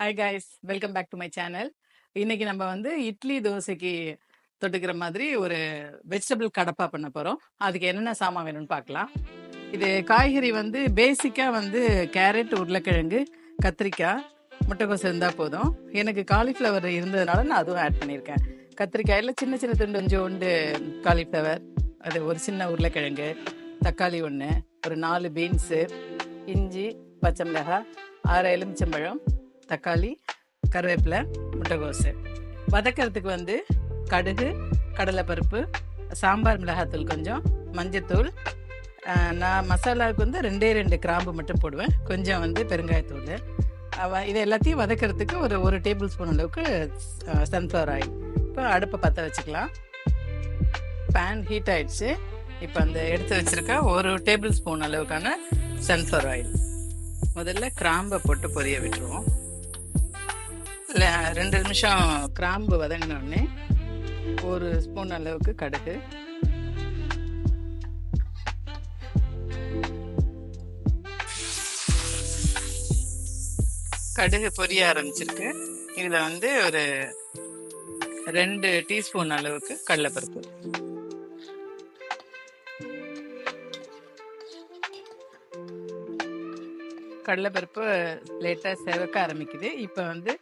Hi guys, welcome back to my channel. இன்னைக்கு நம்ம வந்து இட்லி தோசைக்கு தொட்டுக்கிற மாதிரி ஒரு வெஜிடபிள் கடப்பா பண்ண போகிறோம். அதுக்கு என்னென்ன சாமான் வேணும்னு பார்க்கலாம். இது காய்கறி வந்து பேசிக்காக வந்து கேரட், உருளைக்கிழங்கு, கத்திரிக்காய், முட்டைக்கோஸ் இருந்தால் போதும். எனக்கு காலிஃப்ளவர் இருந்ததுனால நான் அதுவும் ஆட் பண்ணியிருக்கேன். கத்திரிக்காயில் சின்ன சின்ன துண்டு கொஞ்சோண்டு காலிஃப்ளவர், அது ஒரு சின்ன உருளைக்கிழங்கு, தக்காளி ஒன்று, ஒரு 4 பீன்ஸு, இஞ்சி, பச்சை மிளகாய், 6 எலுமிச்சம்பழம், தக்காளி, கருவேப்பிலை, முட்டைகோஸு. வதக்கிறதுக்கு வந்து கடுகு, கடலைப்பருப்பு, சாம்பார் மிளகாத்தூள் கொஞ்சம், மஞ்சத்தூள், நான் மசாலாவுக்கு வந்து 2 கிராம்பு மட்டும் போடுவேன், கொஞ்சம் வந்து பெருங்காயத்தூள். இது எல்லாத்தையும் வதக்கிறதுக்கு ஒரு டேபிள் ஸ்பூன் அளவுக்கு சன்ஃப்ளவர் ஆயில். இப்போ அடுப்பை பற்ற வச்சுக்கலாம். பேன் ஹீட் ஆயிடுச்சு. இப்போ அந்த எடுத்து வச்சிருக்க 1 டேபிள் ஸ்பூன் அளவுக்கான சன்ஃப்ளவர் ஆயில். முதல்ல கிராம்பை போட்டு பொரிய விட்டுருவோம். இல்லை 2 நிமிஷம் கிராம்பு வதங்கினோடனே 1 ஸ்பூன் அளவுக்கு கடுகு, கடுகு பொரிய ஆரம்பிச்சிருக்கு. இதில் வந்து ஒரு 2 டீஸ்பூன் அளவுக்கு கடலைப்பருப்பு, கடலைப்பருப்பு லேட்டாக செவக்க ஆரம்பிக்குது. இப்போ வந்து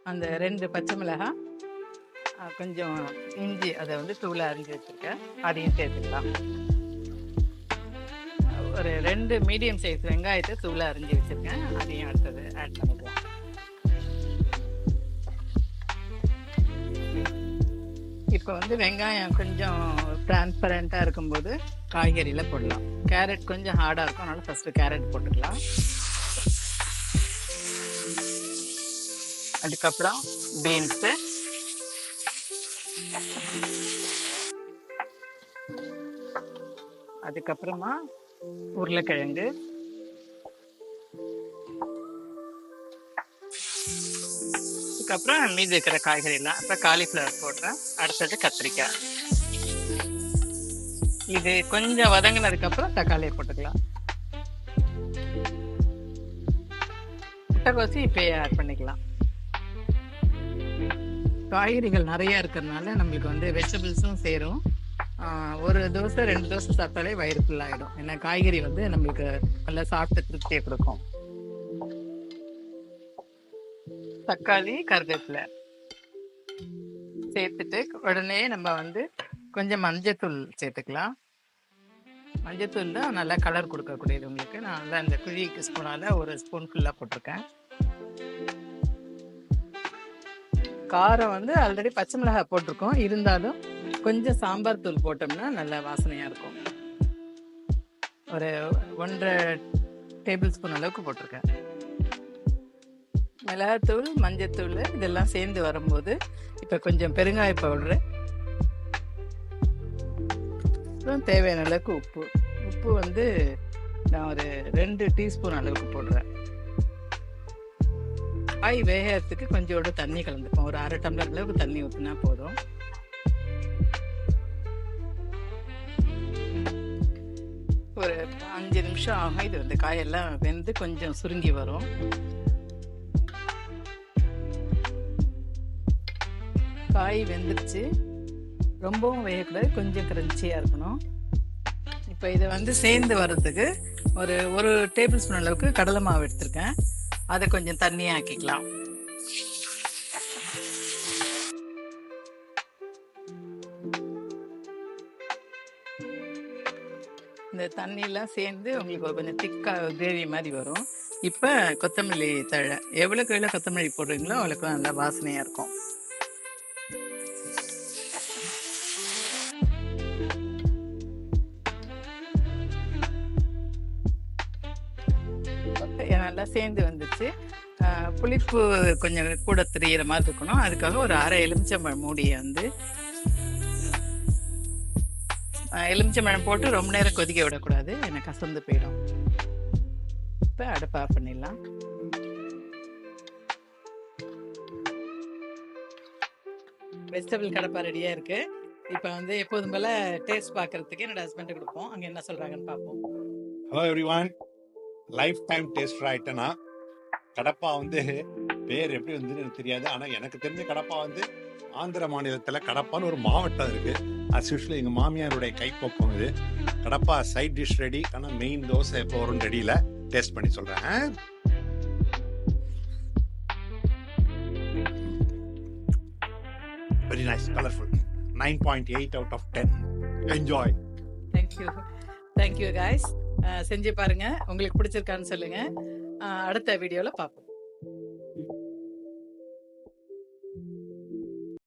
அந்த 2 பச்சை மிளகாய், கொஞ்சம் இஞ்சி, அதை வந்து தூளை அரிஞ்சு வச்சுருக்கேன், அதையும் சேர்த்துக்கலாம். ஒரு 2 மீடியம் சைஸ் வெங்காயத்தை தூளை அரிஞ்சு வச்சுருக்கேன், அதையும் அடுத்தது ஆட் பண்ணிக்கலாம். இப்போ வந்து வெங்காயம் கொஞ்சம் டிரான்ஸ்பரண்ட்டாக இருக்கும்போது காய்கறியில் போடலாம். கேரட் கொஞ்சம் ஹார்டாக இருக்கும், அதனால் ஃபஸ்ட்டு கேரட் போட்டுக்கலாம். அதுக்கப்புறம் பீன்ஸு, அதுக்கப்புறமா உருளைக்கிழங்கு, அதுக்கப்புறம் மீதி இருக்கிற காய்கறிலாம். அப்புறம் காலிஃப்ளவர் போடுறேன், அடுத்தது கத்திரிக்காய். இது கொஞ்சம் வதங்கினதுக்கப்புறம் தக்காளியை போட்டுக்கலாம். முட்டைக்கோசி இப்போயே ஆட் பண்ணிக்கலாம். காய்கறிகள் நிறைய இருக்கிறதுனால நம்மளுக்கு வந்து வெஜிடபிள்ஸும் சேரும். ஒரு தோசை 2 தோசை சாப்பிட்டாலே வயிறு ஃபுல்லாகிடும். ஏன்னா காய்கறி வந்து நம்மளுக்கு நல்லா சாப்பிட்டு திருப்தியை கொடுக்கும். தக்காளி, கருவேப்பிலை சேர்த்துட்டு உடனே நம்ம வந்து கொஞ்சம் மஞ்சத்தூள் சேர்த்துக்கலாம். மஞ்சத்தூள் தான் நல்லா கலர் கொடுக்கக்கூடியது உங்களுக்கு. நான் நல்லா இந்த குழிக்கு ஸ்பூனால் 1 ஸ்பூன் ஃபுல்லாக போட்டிருக்கேன். காரம் வந்து ஆல்ரெடி பச்சை மிளகாய் போட்டிருக்கோம், இருந்தாலும் கொஞ்சம் சாம்பார் தூள் போட்டோம்னா நல்லா வாசனையாக இருக்கும். ஒரு 1.5 டேபிள் ஸ்பூன் அளவுக்கு போட்டிருக்கேன். மிளகாத்தூள், மஞ்சத்தூள் இதெல்லாம் சேர்ந்து வரும்போது இப்போ கொஞ்சம் பெருங்காய பவுடரு, அப்புறம் தேவையான அளவுக்கு உப்பு வந்து நான் ஒரு 2 டீஸ்பூன் அளவுக்கு போடுறேன். காய் வேகிறதுக்கு கொஞ்சோடு தண்ணி கலந்துப்போம். ஒரு 1/2 டம்ளர் அளவுக்கு தண்ணி ஊற்றினா போதும். ஒரு 5 நிமிஷம் ஆகும். இது வந்து காயெல்லாம் வெந்து கொஞ்சம் சுருங்கி வரும். காய் வெந்துருச்சு. ரொம்பவும் வேகக்கூடாது, கொஞ்சம் கிரன்ச்சியாக இருக்கணும். இப்போ இதை வந்து சேர்ந்து வர்றதுக்கு ஒரு டேபிள் ஸ்பூன் அளவுக்கு கடலை மாவு எடுத்திருக்கேன், அதை கொஞ்சம் தண்ணியாக ஆக்கிக்கலாம். இந்த தண்ணியெல்லாம் சேர்ந்து உங்களுக்கு கொஞ்சம் திக்காக கிரேவி மாதிரி வரும். இப்போ கொத்தமல்லி தழை, எவ்வளோக்கு கொத்தமல்லி போடுறீங்களோ அவ்வளோக்கு நல்லா வாசனையாக இருக்கும். நல்லா சேர்ந்து வந்துச்சு. புளிப்பு கொஞ்சம் கூட தெரிகிற மாதிரி இருக்கணும். அதுக்காக ஒரு 1/2 எலுமிச்சம்பழம் மூடியை வந்து எலுமிச்சம்பழம் போட்டு ரொம்ப நேரம் கொதிக்க விடக்கூடாது, எனக்கு கசந்து போயிடும். இப்போ அடுப்பு ஆஃப் பண்ணிடலாம். வெஜிடபிள் கடப்பா ரெடியாக இருக்குது. இப்போ வந்து எப்போதும் போல் டேஸ்ட் பார்க்கறதுக்கு என்னோட ஹஸ்பண்ட் கொடுப்போம், அங்கே என்ன சொல்கிறாங்கன்னு பார்ப்போம். Hello everyone, life time taste ஆகிட்டேன்னா கடப்பா வந்து பேர் எப்படி வந்து எனக்கு தெரியாது. ஆனால் எனக்கு தெரிஞ்ச கடப்பா வந்து ஆந்திர மாநிலத்தில் கடப்பான்னு ஒரு மாவட்டம் இருக்கு. அஸ் யூஷுவல் எங்கள் மாமியாருடைய கைப்பக்கம் இது. Kadappa side dish ready. ஆனால் மெயின் தோசை எப்போ வரும் ரெடியில் டேஸ்ட் பண்ணி சொல்கிறேன். Very nice, colourful. 9.8 out of 10. Enjoy. Thank you guys. செஞ்சு பாருங்க, உங்களுக்கு பிடிச்சிருக்கான்னு சொல்லுங்க. அடுத்த வீடியோவில் பார்ப்போம்.